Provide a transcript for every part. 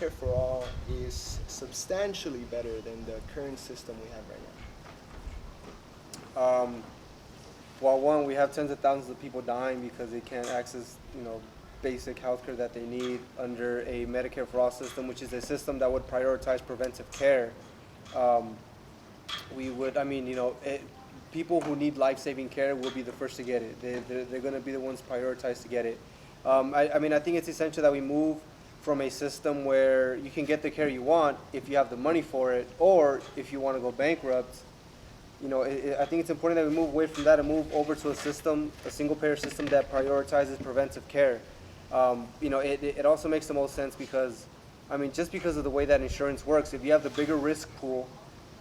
Medicare for All is substantially better than the current system we have right Um, well, one, we have tens of thousands of people dying because they can't access, basic healthcare that they need under a Medicare for All system, which is a system that would prioritize preventive care. Um, we would, people who need life-saving care will be the first to get it. They're going to be the ones prioritized to get it. I think it's essential that we move from a system where you can get the care you want if you have the money for it, or if you want to go bankrupt. I think it's important that we move away from that and move over to a system, a single-payer system that prioritizes preventive care. It also makes the most sense because, just because of the way that insurance works, if you have the bigger risk pool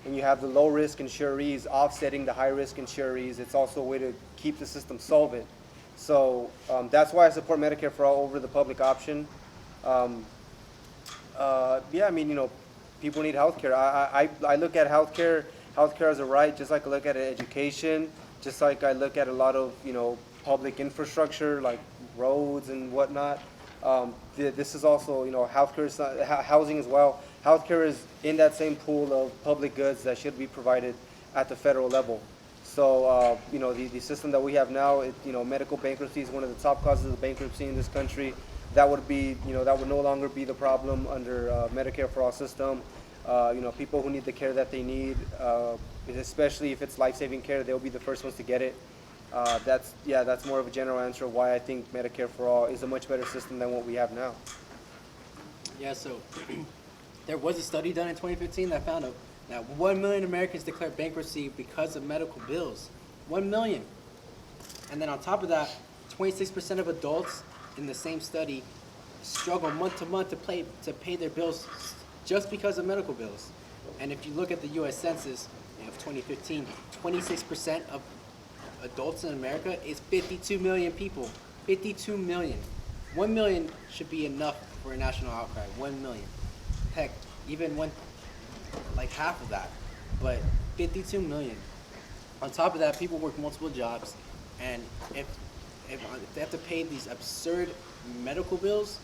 and you have the low-risk insurees offsetting the high-risk insurees, it's also a way to keep the system solvent. So that's why I support Medicare for All over the public option. Um, People need healthcare. I look at healthcare as a right, just like I look at education, just like I look at a lot of, public infrastructure like roads and whatnot. This is also, healthcare is not, housing as well. Healthcare is in that same pool of public goods that should be provided at the federal level. So, the system that we have now, medical bankruptcy is one of the top causes of bankruptcy in this country. That would be, that would no longer be the problem under Medicare for All system. People who need the care that they need, especially if it's life-saving care, they'll be the first ones to get it. That's more of a general answer of why I think Medicare for All is a much better system than what we have now. Yeah, so there was a study done in 2015 that found that 1 million Americans declared bankruptcy because of medical bills. 1 million. And then on top of that, 26% of adults in the same study struggle month to month to pay their bills just because of medical bills. And if you look at the U.S. Census of 2015, 26% of adults in America is 52 million people. 52 million. 1 million should be enough for a national outcry. 1 million. Heck, even like half of that. But 52 million. On top of that, people work multiple jobs, and if they have to pay these absurd medical bills,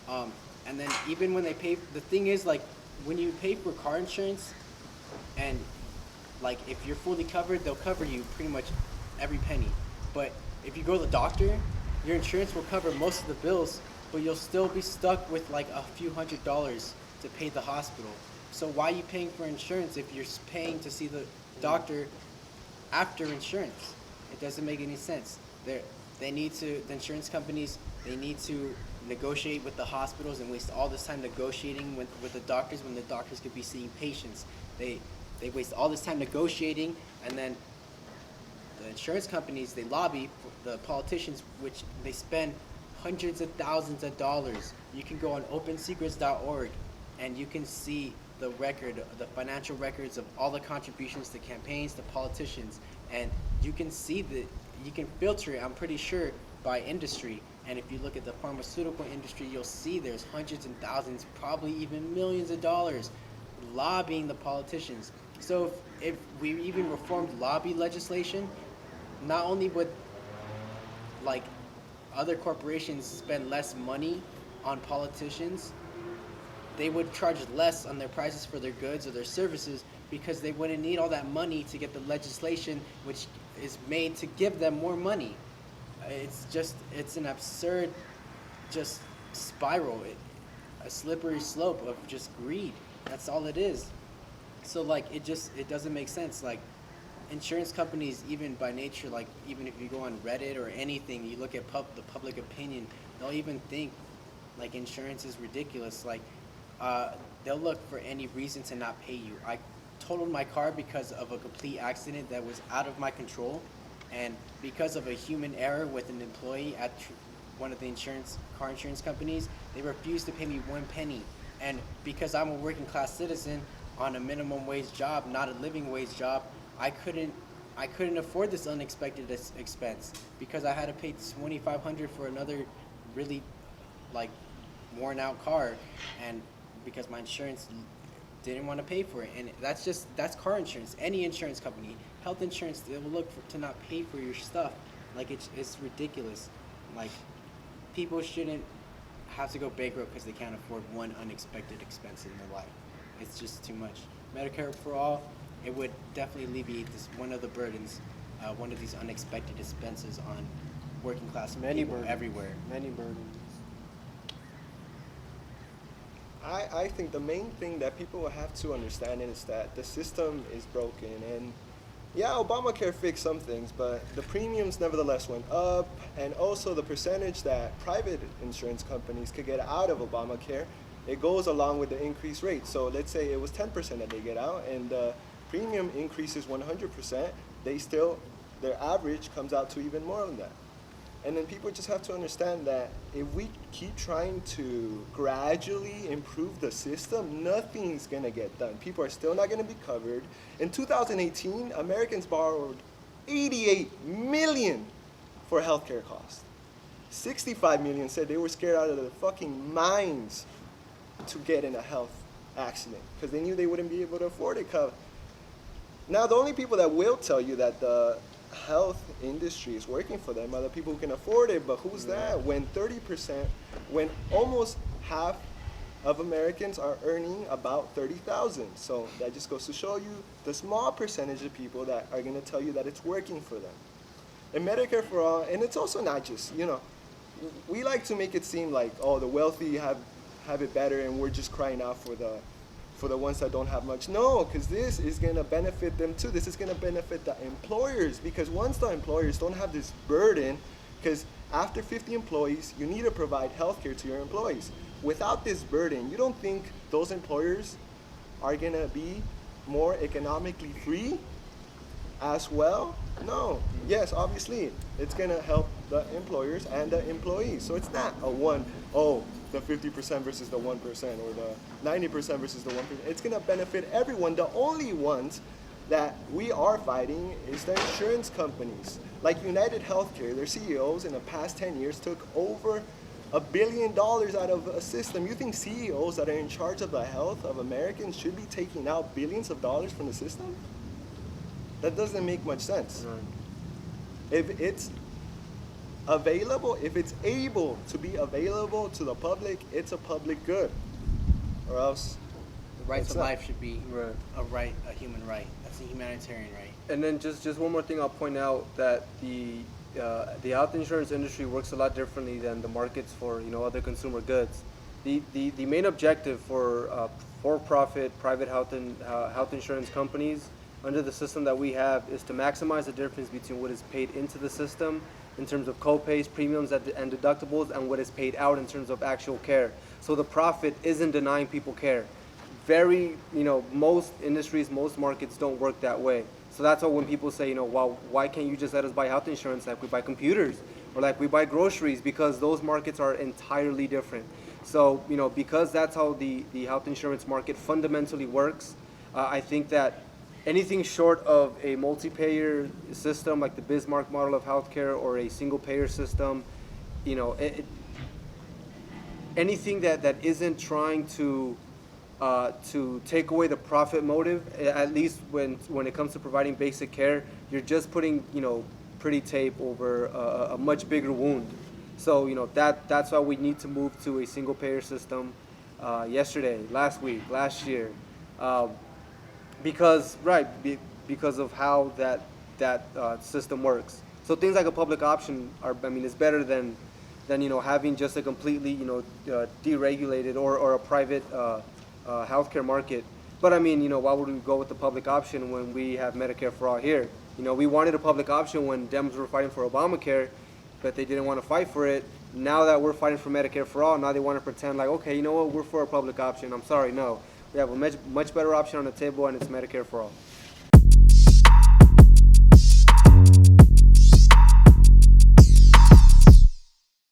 and then even when they pay, the thing is, like, when you pay for car insurance, and like if you're fully covered, they'll cover you pretty much every penny. But if you go to the doctor, your insurance will cover most of the bills, but you'll still be stuck with like a few $100s to pay the hospital. So why are you paying for insurance if you're paying to see the doctor after insurance? It doesn't make any sense. The insurance companies, they need to negotiate with the hospitals and waste all this time negotiating with the doctors when the doctors could be seeing patients. They waste all this time negotiating, and then the insurance companies, they lobby for the politicians, which they spend hundreds of thousands of dollars. You can go on opensecrets.org and you can see the financial records of all the contributions to campaigns, to politicians, and you can filter it, I'm pretty sure, by industry. And if you look at the pharmaceutical industry, you'll see there's hundreds and thousands, probably even millions of dollars lobbying the politicians. So if we even reformed lobby legislation, not only would like other corporations spend less money on politicians, they would charge less on their prices for their goods or their services because they wouldn't need all that money to get the legislation which is made to give them more money. It's an absurd just spiral, a slippery slope of just greed. That's all it is. So like it doesn't make sense. Like insurance companies, even by nature, like even if you go on Reddit or anything, you look at the public opinion, they'll even think like insurance is ridiculous. Like they'll look for any reason to not pay you. I totaled my car because of a complete accident that was out of my control, and because of a human error with an employee at one of the car insurance companies, they refused to pay me 1 penny. And because I'm a working class citizen on a minimum wage job, not a living wage job, I couldn't afford this unexpected expense because I had to pay $2,500 for another really like worn out car, and because my insurance didn't want to pay for it. And that's car insurance. Any insurance company, health insurance, they will look to not pay for your stuff. Like it's ridiculous. Like people shouldn't have to go bankrupt because they can't afford one unexpected expense in their life. It's just too much. Medicare for all, it would definitely alleviate this one of the burdens, one of these unexpected expenses on working class Many people burdens. everywhere. Many burdens. I think the main thing that people have to understand is that the system is broken. And yeah, Obamacare fixed some things, but the premiums nevertheless went up. And also the percentage that private insurance companies could get out of Obamacare, it goes along with the increased rate. So let's say it was 10% that they get out and the premium increases 100%, their average comes out to even more than that. And then people just have to understand that if we keep trying to gradually improve the system, nothing's going to get done. People are still not going to be covered. In 2018, Americans borrowed $88 million for healthcare costs. 65 million said they were scared out of their fucking minds to get in a health accident because they knew they wouldn't be able to afford it. Now, the only people that will tell you that the health industry is working for them are the people who can afford it, but who's that? When when almost half of Americans are earning about $30,000. So that just goes to show you the small percentage of people that are going to tell you that it's working for them. And Medicare for all, and it's also not just, we like to make it seem like, oh, the wealthy have it better and we're just crying out for the ones that don't have much. No, because this is going to benefit them too. This is going to benefit the employers, because once the employers don't have this burden, because after 50 employees, you need to provide health care to your employees. Without this burden, you don't think those employers are going to be more economically free as well? No. Yes, obviously, it's going to help the employers and the employees. So it's not the 50% versus the 1% or the 90% versus the 1%. It's going to benefit everyone. The only ones that we are fighting is the insurance companies. Like United Healthcare, their CEOs in the past 10 years took over $1 billion out of a system. You think CEOs that are in charge of the health of Americans should be taking out billions of dollars from the system? That doesn't make much sense. Right. If it's available, if it's able to be available to the public, it's a public good. Or else The right it's to not. life should be Right. a human right. That's a humanitarian right. And then just one more thing, I'll point out that the health insurance industry works a lot differently than the markets for other consumer goods. The main objective for-profit private health insurance companies under the system that we have is to maximize the difference between what is paid into the system in terms of co-pays, premiums, and deductibles, and what is paid out in terms of actual care. So the profit isn't denying people care. Most industries, most markets don't work that way. So that's why when people say, well, why can't you just let us buy health insurance like we buy computers or like we buy groceries? Because those markets are entirely different. So, because that's how the health insurance market fundamentally works, I think that anything short of a multi-payer system like the Bismarck model of healthcare or a single-payer system, anything that isn't trying to take away the profit motive, at least when it comes to providing basic care, you're just putting pretty tape over a much bigger wound. So that's why we need to move to a single-payer system. Yesterday, last week, last year. Because of how that system works. So things like a public option is better than having just a completely deregulated or a private healthcare market. But why would we go with the public option when we have Medicare for all here? We wanted a public option when Dems were fighting for Obamacare, but they didn't want to fight for it. Now that we're fighting for Medicare for all, now they want to pretend like, okay, we're for a public option. I'm sorry, no. We have a much better option on the table, and it's Medicare for all.